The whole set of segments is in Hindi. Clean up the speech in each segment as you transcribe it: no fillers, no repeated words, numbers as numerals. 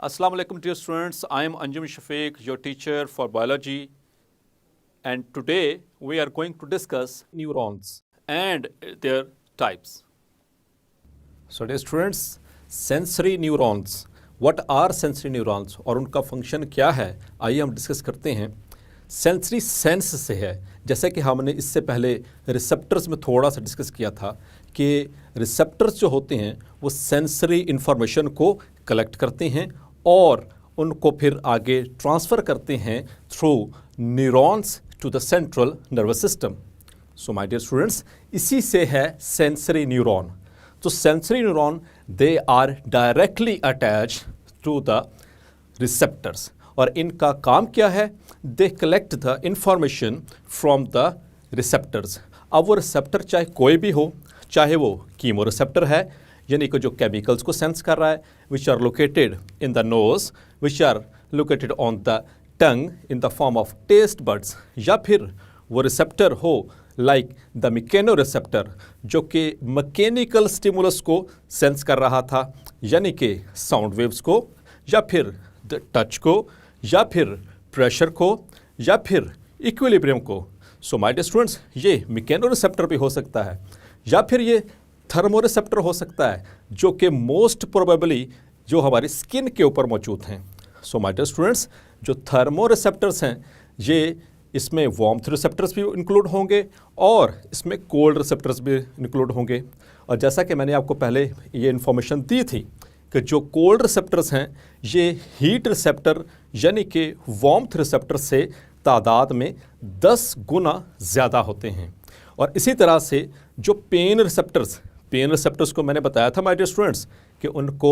Assalamu alaikum dear students, I am Anjum Shafiq, your teacher for biology, and today we are going to discuss neurons and their types. So dear students, sensory neurons, what are sensory neurons और उनका फंक्शन क्या है, आइए हम डिस्कस करते हैं। सेंसरी सेंस से है, जैसे कि हमने इससे पहले रिसेप्टर्स में थोड़ा सा डिस्कस किया था कि रिसेप्टर्स जो होते हैं वो सेंसरी इंफॉर्मेशन को कलेक्ट करते हैं और उनको फिर आगे ट्रांसफ़र करते हैं through neurons to the central nervous system. So my dear students, इसी से है सेंसरी न्यूरॉन। तो sensory neuron they are directly attach to the receptors और इनका काम क्या है, they collect the information from the receptors. अब वो रिसेप्टर चाहे कोई भी हो, चाहे वो कीमो रिसेप्टर है यानी कि जो केमिकल्स को सेंस कर रहा है, which are located in the nose, which are located on the tongue in the form of taste buds, या फिर वो रिसेप्टर हो लाइक द मैकेनो रिसेप्टर जो कि मैकेनिकल स्टिमुलस को सेंस कर रहा था यानी कि साउंड वेव्स को, या फिर द टच को, या फिर प्रेशर को, या फिर इक्विलिब्रियम को। सो माय डियर स्टूडेंट्स, ये मैकेनो रिसेप्टर भी हो सकता है या फिर ये थर्मो रिसेप्टर हो सकता है जो कि मोस्ट प्रोबेबली जो हमारी स्किन के ऊपर मौजूद हैं। सो माय डियर स्टूडेंट्स, जो थर्मो रिसेप्टर्स हैं ये इसमें वार्मथ रिसेप्टर्स भी इंक्लूड होंगे और इसमें कोल्ड रिसेप्टर्स भी इंक्लूड होंगे। और जैसा कि मैंने आपको पहले ये इन्फॉर्मेशन दी थी कि जो कोल्ड रिसेप्टर्स हैं ये हीट रिसेप्टर यानी कि वार्मथ रिसेप्टर से तादाद में 10 गुना ज़्यादा होते हैं। और इसी तरह से जो पेन रिसेप्टर्स को मैंने बताया था माय डियर स्टूडेंट्स कि उनको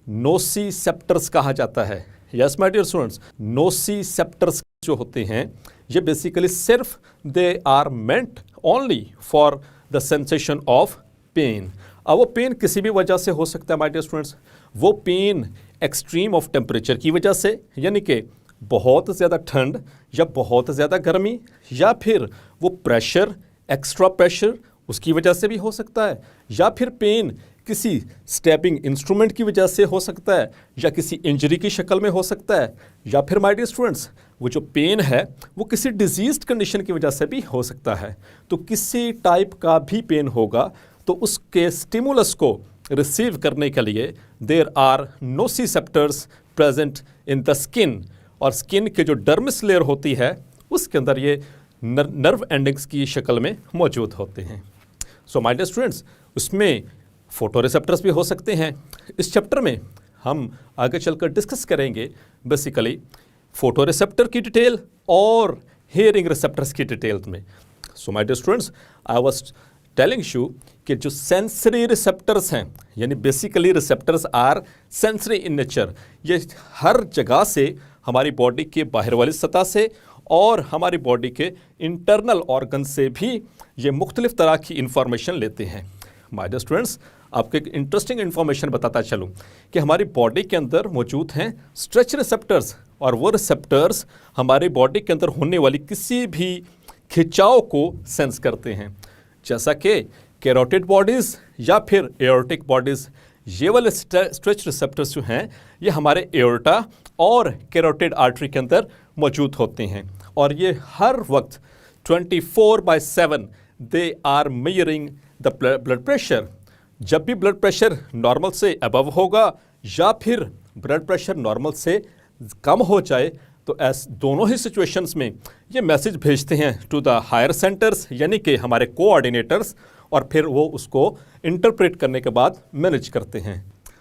नोसिसेप्टर्स कहा जाता है। Yes my dear students, nociceptors जो होते हैं ये बेसिकली सिर्फ they are meant only for the sensation of pain. अब वो पेन किसी भी वजह से हो सकता है माय डियर स्टूडेंट्स। वो पेन एक्सट्रीम ऑफ टेम्परेचर की वजह से यानी कि बहुत ज़्यादा ठंड या बहुत ज़्यादा गर्मी, या फिर वो प्रेशर एक्स्ट्रा प्रेशर उसकी वजह से भी हो सकता है, या फिर पेन किसी स्टेपिंग इंस्ट्रूमेंट की वजह से हो सकता है, या किसी इंजरी की शक्ल में हो सकता है, या फिर माय डियर स्टूडेंट्स वो जो पेन है वो किसी डिजीज्ड कंडीशन की वजह से भी हो सकता है। तो किसी टाइप का भी पेन होगा तो उसके स्टिमुलस को रिसीव करने के लिए there are nociceptors present in the skin, और स्किन के जो डर्मिस लेयर होती है उसके अंदर ये नर्व एंडिंग्स की शक्ल में मौजूद होते हैं। सो माय डियर स्टूडेंट्स, उसमें फोटो रिसेप्टर्स भी हो सकते हैं। इस चैप्टर में हम आगे चलकर डिस्कस करेंगे बेसिकली फोटो रिसेप्टर की डिटेल और हियरिंग रिसेप्टर्स की डिटेल में। So my dear students, I was telling you कि जो सेंसरी रिसेप्टर्स हैं यानी basically receptors are sensory in nature, ये हर जगह से हमारी बॉडी के बाहर वाली सतह से और हमारी बॉडी के इंटरनल ऑर्गन से भी ये मुख्तलिफ तरह की इंफॉर्मेशन लेते हैं। माय डियर स्टूडेंट्स, आपको एक इंटरेस्टिंग इन्फॉर्मेशन बताता चलूँ कि हमारी बॉडी के अंदर मौजूद हैं स्ट्रेच रिसेप्टर्स, और वो रिसेप्टर्स हमारी बॉडी के अंदर होने वाली किसी भी खिंचाव को सेंस करते हैं, जैसा कि कैरोटिड बॉडीज़ या फिर एओर्टिक बॉडीज़। ये वाले स्ट्रेच रिसेप्टर्स जो हैं ये हमारे एओर्टा और कैरोटिड आर्टरी के अंदर मौजूद होते हैं, और ये हर वक्त 24/7 they are measuring the blood pressure. जब भी ब्लड प्रेशर नॉर्मल से अबव होगा या फिर ब्लड प्रेशर नॉर्मल से कम हो जाए तो दोनों ही सिचुएशंस में ये मैसेज भेजते हैं टू द हायर सेंटर्स यानी कि हमारे कोऑर्डिनेटर्स, और फिर वो उसको इंटरप्रेट करने के बाद मैनेज करते हैं।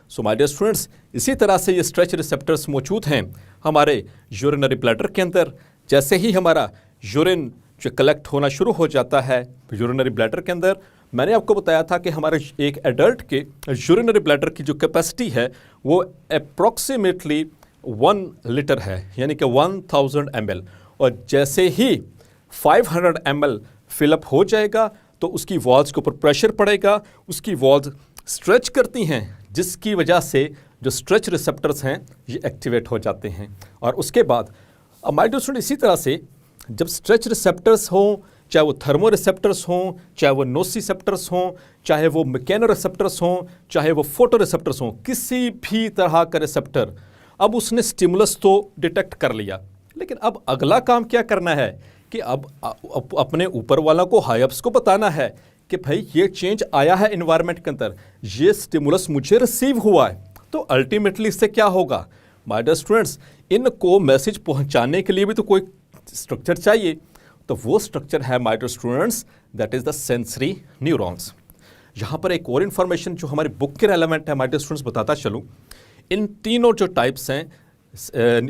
सो माय डियर स्टूडेंट्स, इसी तरह से ये स्ट्रेच रिसेप्टर्स मौजूद हैं हमारे यूरिनरी ब्लैडर के अंदर। जैसे ही हमारा यूरिन जो कलेक्ट होना शुरू हो जाता है यूरिनरी ब्लैडर के अंदर, मैंने आपको बताया था कि हमारे एक एडल्ट के यूरिनरी ब्लैडर की जो कैपेसिटी है वो अप्रॉक्सीमेटली 1 लीटर है यानी कि 1000 ml, और जैसे ही 500 ml फिलअप हो जाएगा तो उसकी वॉल्स के ऊपर प्रेशर पड़ेगा, उसकी वॉल्स स्ट्रेच करती हैं जिसकी वजह से जो स्ट्रेच रिसेप्टर्स हैं ये एक्टिवेट हो जाते हैं। और उसके बाद माय डियर स्टूडेंट, इसी तरह से जब स्ट्रेच रिसेप्टर्स हों, चाहे वो थर्मो रिसेप्टर्स हों, चाहे वो नोसिसेप्टर्स हों, चाहे वो मैकेनो रिसेप्टर्स हों, चाहे वो फोटो रिसेप्टर्स हों, किसी भी तरह का रिसेप्टर अब उसने स्टिमुलस तो डिटेक्ट कर लिया, लेकिन अब अगला काम क्या करना है कि अब अपने ऊपर वाला को, हायर्स को बताना है कि भाई ये चेंज आया है इन्वायरमेंट के अंदर, ये स्टिमुलस मुझे रिसीव हुआ है। तो अल्टीमेटली इससे क्या होगा माय डियर स्टूडेंट्स, इनको मैसेज पहुंचाने के लिए भी तो कोई स्ट्रक्चर चाहिए। तो वो स्ट्रक्चर है my dear students, that is the sensory neurons. यहाँ पर एक और इन्फॉर्मेशन जो हमारी बुक के रेलेवेंट है माय डियर स्टूडेंट्स बताता चलूँ। इन तीनों जो टाइप्स हैं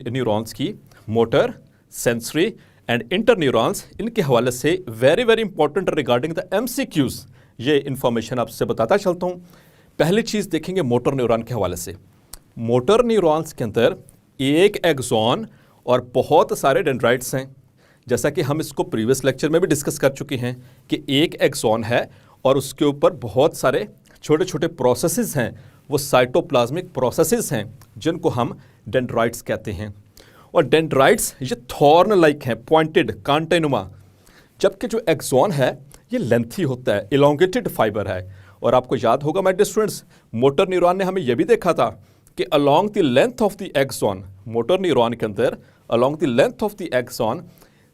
न्यूरॉन्स की, motor, sensory and inter neurons, इनके हवाले से very very important regarding the MCQs, ये इन्फॉर्मेशन आपसे बताता चलता हूँ। पहली चीज़ देखेंगे मोटर न्यूरॉन के हवाले से। मोटर न्यूरॉन्स के अंदर एक एक्सॉन और बहुत सारे डेंड्राइट्स हैं। जैसा कि हम इसको प्रीवियस लेक्चर में भी डिस्कस कर चुके हैं कि एक एक्सॉन है और उसके ऊपर बहुत सारे छोटे छोटे प्रोसेसेस हैं, वो साइटोप्लाज्मिक प्रोसेसेस हैं जिनको हम डेंड्राइट्स कहते हैं। और डेंड्राइट्स ये थॉर्न लाइक हैं, पॉइंटेड, कांटेनुमा, जबकि जो एक्सॉन है ये लेंथी होता है, इलोंगेटेड फाइबर है। और आपको याद होगा my dear students, motor neuron ने हमें यह भी देखा था कि along the length of the axon, motor neuron के अंदर along the length of the axon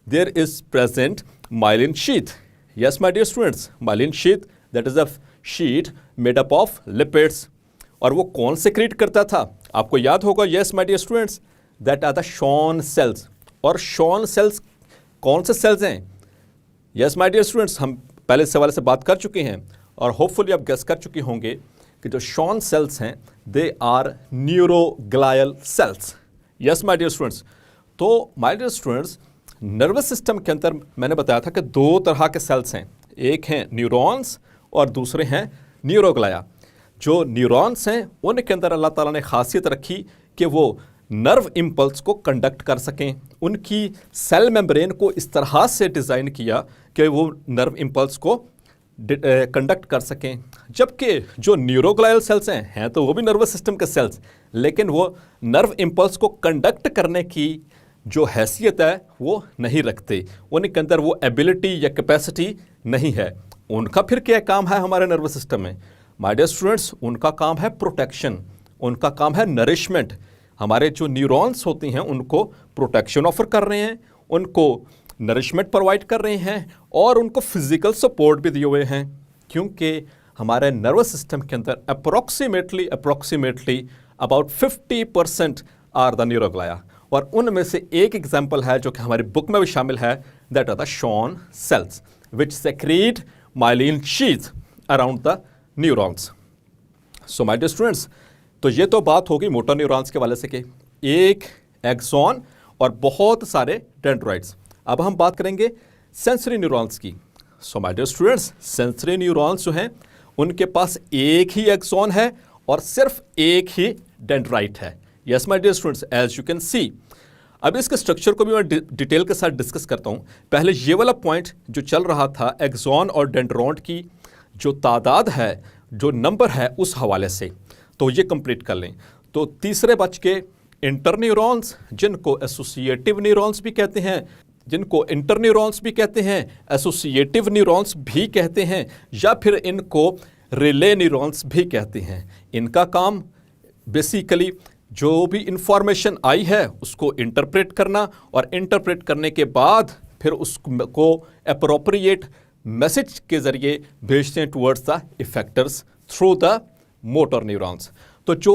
there is present myelin sheath. Yes my dear students, myelin sheath, that is a sheet made up of lipids. और वो कौन सेक्रेट करता था आपको याद होगा, yes my dear students, that are the Schwann cells. और शॉन सेल्स कौन से सेल्स हैं? यस माय डियर स्टूडेंट्स, हम पहले इस हवाले से बात कर चुके हैं और होपफुली आप गेस कर चुके होंगे कि जो शॉन सेल्स हैं they are neuroglial cells. Yes my dear students, तो my dear students, nervous system के अंदर मैंने बताया था कि दो तरह के सेल्स हैं, एक हैं न्यूरॉन्स और दूसरे हैं न्यूरोग्लाया। जो न्यूरॉन्स हैं उनके अंदर अल्लाह ताला ने खासियत रखी कि वो नर्व इम्पल्स को कंडक्ट कर सकें। उनकी सेल मेम्ब्रेन को इस तरह से डिज़ाइन किया कि वो नर्व इम्पल्स को कंडक्ट कर सकें। जबकि जो न्यूरोग्लायल सेल्स हैं तो वो भी नर्वस सिस्टम के सेल्स, लेकिन वो नर्व इम्पल्स को कंडक्ट करने की जो हैसियत है वो नहीं रखते, उनके अंदर वो एबिलिटी या कैपेसिटी नहीं है। उनका फिर क्या काम है हमारे नर्वस सिस्टम में? माय डियर स्टूडेंट्स, उनका काम है प्रोटेक्शन, उनका काम है नरिशमेंट। हमारे जो न्यूरॉन्स होते हैं उनको प्रोटेक्शन ऑफर कर रहे हैं, उनको नरिशमेंट प्रोवाइड कर रहे हैं और उनको फिजिकल सपोर्ट भी दिए हुए हैं, क्योंकि हमारे नर्वस सिस्टम के अंदर अप्रोक्सीमेटली अबाउट 50% आर द न्यूरोग्लाया। और उनमें से एक एग्जाम्पल है जो कि हमारी बुक में भी शामिल है, that are the Schwann cells which secrete myelin sheath around the neurons. So my dear students, तो ये तो बात होगी मोटर न्यूरॉन्स के वाले से कि एक एक्सॉन और बहुत सारे डेंड्राइट्स। अब हम बात करेंगे सेंसरी न्यूरॉन्स की। So my dear students, sensory neurons जो हैं उनके पास एक ही एक्सॉन है और सिर्फ एक ही डेंड्राइट है। Yes my dear students, as you can see. अब इसके स्ट्रक्चर को भी मैं डिटेल के साथ डिस्कस करता हूँ। पहले ये वाला पॉइंट जो चल रहा था एक्सॉन और डेंड्रॉन्ट की जो तादाद है, जो नंबर है, उस हवाले से तो ये कंप्लीट कर लें। तो तीसरे बच के इंटर न्यूरॉन्स, जिनको एसोसिएटिव न्यूरॉन्स भी कहते हैं, जिनको इंटर न्यूरॉन्स भी कहते हैं, एसोसिएटिव न्यूरॉन्स भी कहते हैं, या फिर इनको रिले न्यूरॉन्स भी कहते हैं। इनका काम बेसिकली जो भी इंफॉर्मेशन आई है उसको इंटरप्रेट करना और इंटरप्रेट करने के बाद फिर उसको एप्रोप्रिएट मैसेज के ज़रिए भेजते हैं towards the effectors through the motor neurons. तो जो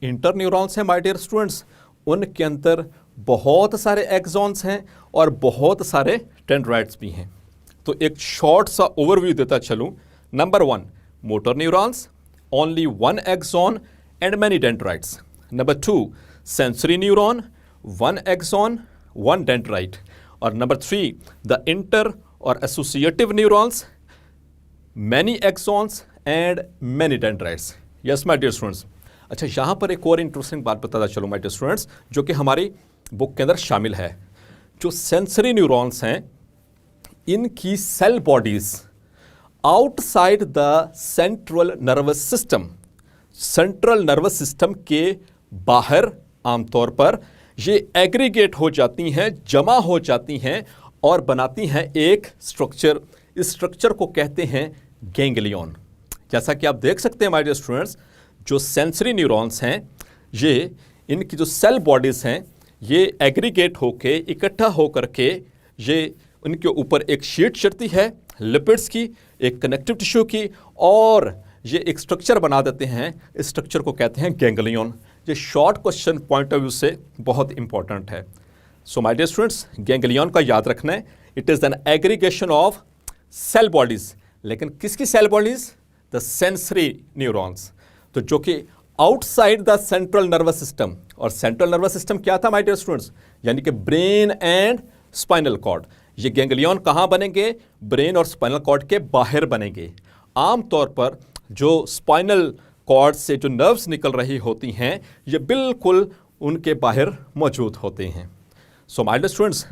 इंटर न्यूरॉन्स हैं माय डियर स्टूडेंट्स, उनके अंदर बहुत सारे एक्सॉन्स हैं और बहुत सारे डेंड्राइट्स भी हैं। तो एक शॉर्ट सा ओवरव्यू देता चलूँ। Number 1, motor neurons, only 1 axon and many dendrites. Number 2, sensory neuron, 1 axon 1 dendrite. और नंबर 3, द इंटर और associative neurons, many axons and many dendrites. Yes my dear students. अच्छा, यहाँ पर एक और इंटरेस्टिंग बात बताता चलो माय डियर स्टूडेंट्स, जो कि हमारी बुक के अंदर शामिल है। जो सेंसरी न्यूरॉन्स हैं, इनकी cell bodies outside the central nervous system, central nervous system के बाहर आमतौर पर ये एग्रीगेट हो जाती हैं, जमा हो जाती हैं और बनाती हैं एक स्ट्रक्चर। इस स्ट्रक्चर को कहते हैं गैंग्लियन। जैसा कि आप देख सकते हैं माय डियर स्टूडेंट्स, जो सेंसरी न्यूरॉन्स हैं ये इनकी जो सेल बॉडीज़ हैं ये एग्रीगेट होके इकट्ठा होकर के ये उनके ऊपर एक शीट चढ़ती है लिपिड्स की, एक कनेक्टिव टिश्यू की, और ये एक स्ट्रक्चर बना देते हैं। इस स्ट्रक्चर को कहते हैं गैंग्लियन। ये short question point of view से बहुत इंपॉर्टेंट है। So my dear students, ganglion का याद रखना है, it is an aggregation of cell bodies. लेकिन किसकी cell bodies? The sensory neurons, तो जो कि outside the central nervous system. और सेंट्रल नर्वस सिस्टम क्या था माय डियर स्टूडेंट्स? यानी कि ब्रेन एंड स्पाइनल कॉर्ड। ये गैंग्लियन कहाँ बनेंगे? ब्रेन और स्पाइनल कॉर्ड के बाहर बनेंगे। आमतौर पर जो स्पाइनल कॉर्ड से जो नर्व्स निकल रही होती हैं ये बिल्कुल उनके बाहर मौजूद होते हैं। सो माय डियर स्टूडेंट्स,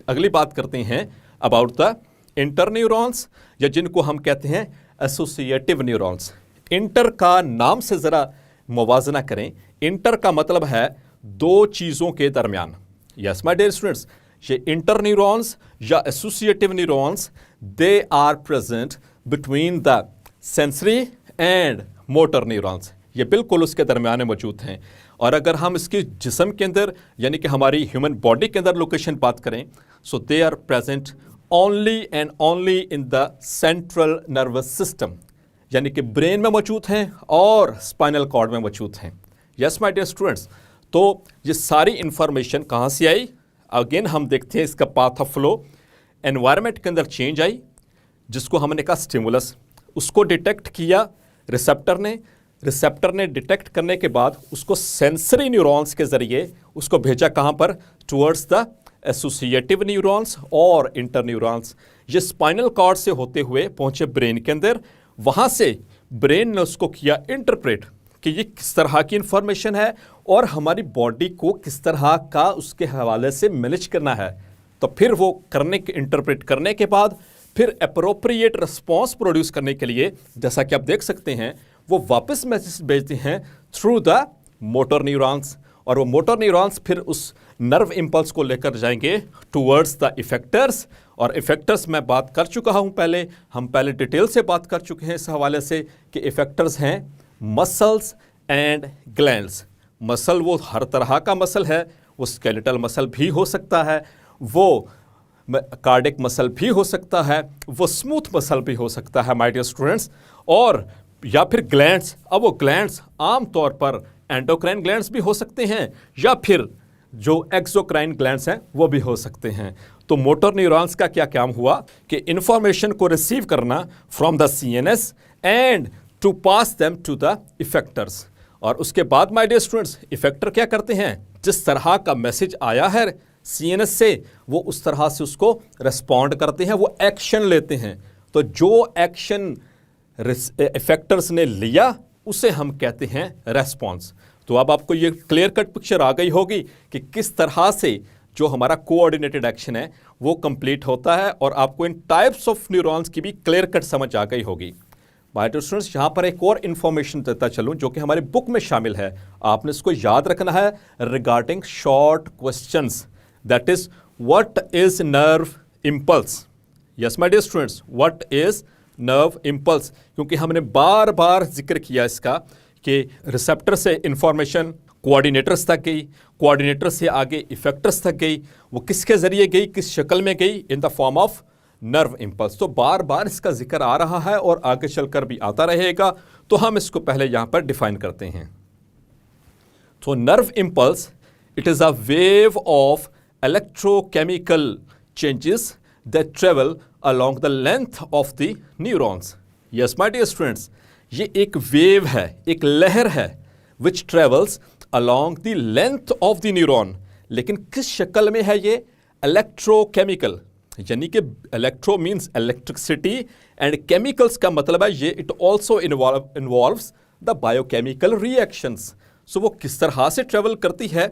अगली बात करते हैं अबाउट द इंटरन्यूरॉन्स, या जिनको हम कहते हैं एसोसिएटिव न्यूरॉन्स। इंटर का नाम से ज़रा मुवाजना करें। इंटर का मतलब है दो चीज़ों के दरमियान। यस माय डियर स्टूडेंट्स, ये इंटरन्यूरॉन्स या associative neurons they are present between the sensory and motor neurons. ये बिल्कुल उसके दरमियान में मौजूद हैं। और अगर हम इसके जिस्म के अंदर यानी कि हमारी ह्यूमन बॉडी के अंदर लोकेशन बात करें, so they are present only and only in the central nervous system, यानी कि ब्रेन में मौजूद हैं और स्पाइनल कॉर्ड में मौजूद हैं। यस माय डियर स्टूडेंट्स, तो ये सारी इंफॉर्मेशन कहाँ से आई? अगेन हम देखते हैं इसका पाथ ऑफ फ्लो। एनवायरनमेंट के अंदर चेंज आई, जिसको हमने कहा स्टिमुलस, उसको डिटेक्ट किया रिसेप्टर ने डिटेक्ट करने के बाद उसको सेंसरी न्यूरॉन्स के ज़रिए उसको भेजा कहाँ पर? टुवर्ड्स द एसोसिएटिव न्यूरॉन्स और इंटरन्यूरॉन्स। ये स्पाइनल कॉर्ड से होते हुए पहुँचे ब्रेन के अंदर। वहाँ से ब्रेन ने उसको किया इंटरप्रेट कि ये किस तरह की इंफॉर्मेशन है और हमारी बॉडी को किस तरह का उसके हवाले से मैनेज करना है। तो फिर वो इंटरप्रेट करने के बाद फिर अप्रोप्रिएट रिस्पॉन्स प्रोड्यूस करने के लिए, जैसा कि आप देख सकते हैं, वो वापस मैसेज भेजते हैं थ्रू द मोटर न्यूरॉन्स। और वो मोटर न्यूरॉन्स फिर उस नर्व इम्पल्स को लेकर जाएंगे टुवर्ड्स द इफेक्टर्स। और इफेक्टर्स मैं बात कर चुका हूँ हम पहले डिटेल से बात कर चुके हैं इस हवाले से कि इफेक्टर्स हैं मसल्स एंड ग्लैंड्स। मसल वो हर तरह का मसल है, वो स्केलेटल मसल भी हो सकता है, वो कार्डिक मसल भी हो सकता है, वो स्मूथ मसल भी हो सकता है माय डियर स्टूडेंट्स, और या फिर ग्लैंड्स। अब वो ग्लैंड्स आमतौर पर एंडोक्राइन ग्लैंड्स भी हो सकते हैं या फिर जो एक्सोक्राइन ग्लैंड्स हैं वो भी हो सकते हैं। तो मोटर न्यूरॉन्स का क्या काम हुआ कि इंफॉर्मेशन को रिसीव करना from the CNS and to pass them to the effectors. और उसके बाद माय डियर स्टूडेंट्स, इफेक्टर क्या करते हैं? जिस तरह का मैसेज आया है सीएनएस से वो उस तरह से उसको रिस्पॉन्ड करते हैं, वो एक्शन लेते हैं। तो जो एक्शन इफेक्टर्स ने लिया उसे हम कहते हैं रेस्पॉन्स। तो अब आपको ये क्लियर कट पिक्चर आ गई होगी कि किस तरह से जो हमारा कोऑर्डिनेटेड एक्शन है वो कंप्लीट होता है, और आपको इन टाइप्स ऑफ न्यूरॉन्स की भी क्लियर कट समझ आ गई होगी। माय डियर स्टूडेंट्स, यहाँ पर एक और इन्फॉर्मेशन देता चलूँ जो कि हमारे बुक में शामिल है। आपने इसको याद रखना है regarding short questions, that is what is nerve impulse. Yes my dear students, what is nerve impulse, क्योंकि हमने बार बार जिक्र किया इसका कि रिसेप्टर से इंफॉर्मेशन कोऑर्डिनेटर्स तक गई, कोऑर्डिनेटर से आगे इफेक्टर्स तक गई, वो किसके ज़रिए गई, किस शक्ल में गई? इन the form of nerve impulse. तो बार बार इसका जिक्र आ रहा है और आगे चलकर भी आता रहेगा। तो हम इसको पहले यहाँ पर डिफाइन करते हैं। तो nerve impulse, it is a wave of electrochemical changes that travel along the length of the neurons. Yes, my dear students, ये एक वेव है, एक लहर है which travels along the length of the neuron। लेकिन किस शक्ल में है ये? इलेक्ट्रोकेमिकल, यानी कि electro means electricity and chemicals का मतलब है ये it also involves the biochemical reactions. So वो किस तरह से ट्रेवल करती है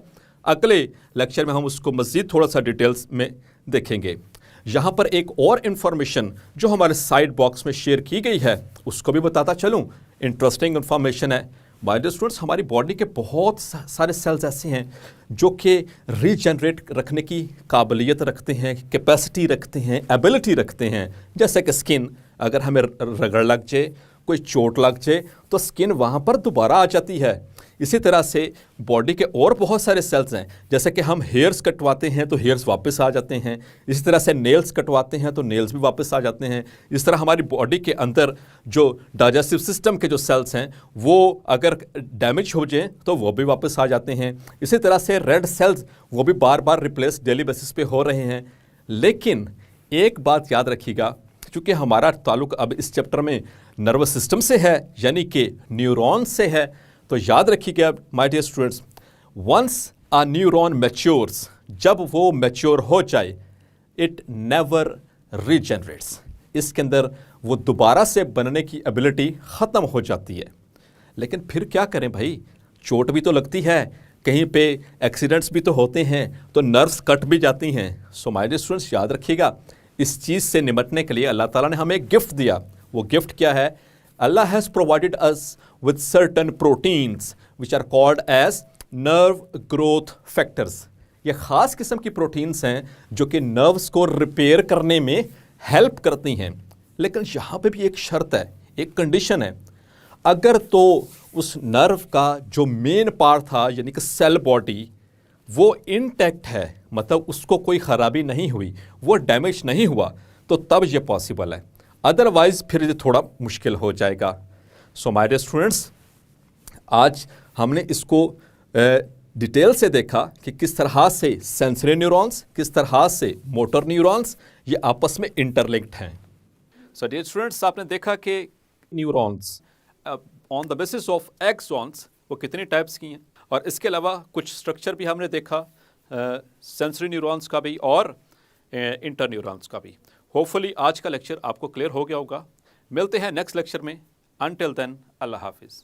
अगले लेक्चर में हम उसको मज़ीद थोड़ा सा डिटेल्स में देखेंगे। यहाँ पर एक और इन्फॉर्मेशन जो हमारे साइड बॉक्स में शेयर की गई है उसको भी बताता चलूँ, इंटरेस्टिंग इन्फॉर्मेशन है। माय डियर स्टूडेंट्स, हमारी बॉडी के बहुत सारे सेल्स ऐसे हैं जो कि रीजनरेट रखने की काबिलियत रखते हैं, कैपेसिटी रखते हैं, एबिलिटी रखते हैं। जैसे कि स्किन, अगर हमें रगड़ लग जाए, कोई चोट लग जाए तो स्किन वहाँ पर दोबारा आ जाती है। इसी तरह से बॉडी के और बहुत सारे सेल्स हैं, जैसे कि हम हेयर्स कटवाते हैं तो हेयर्स वापस आ जाते हैं, इसी तरह से नेल्स कटवाते हैं तो नेल्स भी वापस आ जाते हैं। इस तरह हमारी बॉडी के अंदर जो डाइजेस्टिव सिस्टम के जो सेल्स हैं वो अगर डैमेज हो जाएं तो वो भी वापस आ जाते हैं। इसी तरह से रेड सेल्स वो भी बार बार रिप्लेस डेली बेसिस पे हो रहे हैं। लेकिन एक बात याद रखिएगा, क्योंकि हमारा ताल्लुक अब इस चैप्टर में नर्वस सिस्टम से है, यानी कि न्यूरॉन से है, तो याद रखिएगा my dear students, once a neuron matures, जब वो मैच्योर हो जाए, इट नेवर रीजनरेट्स, इसके अंदर वो दोबारा से बनने की एबिलिटी ख़त्म हो जाती है। लेकिन फिर क्या करें भाई, चोट भी तो लगती है, कहीं पे एक्सीडेंट्स भी तो होते हैं, तो नर्व्स कट भी जाती हैं। सो माय डियर स्टूडेंट्स, याद रखिएगा इस चीज़ से निपटने के लिए अल्लाह ताला ने हमें एक गिफ्ट दिया। वो गिफ्ट क्या है? Allah has provided us with certain proteins which are called as nerve growth factors. ये ख़ास किस्म की प्रोटीन्स हैं जो कि नर्व्स को रिपेयर करने में हेल्प करती हैं। लेकिन यहाँ पे भी एक शर्त है, एक कंडीशन है, अगर तो उस नर्व का जो मेन पार्ट था यानी कि सेल बॉडी वो इंटैक्ट है, मतलब उसको कोई ख़राबी नहीं हुई, वो डैमेज नहीं हुआ, तो तब ये पॉसिबल है, अदरवाइज फिर ये थोड़ा मुश्किल हो जाएगा। सो माय डियर स्टूडेंट्स, आज हमने इसको डिटेल से देखा कि किस तरह से सेंसरी न्यूरॉन्स, किस तरह से मोटर न्यूरॉन्स ये आपस में इंटरलिंक्ड हैं। सो डियर स्टूडेंट्स, आपने देखा कि neurons on the basis of axons वो कितनी टाइप्स की हैं, और इसके अलावा कुछ स्ट्रक्चर भी हमने देखा सेंसरी न्यूरॉन्स का भी और इंटर न्यूरॉन्स का भी। होपफुली आज का लेक्चर आपको क्लियर हो गया होगा। मिलते हैं नेक्स्ट लेक्चर में। अनटिल देन, अल्लाह हाफिज़।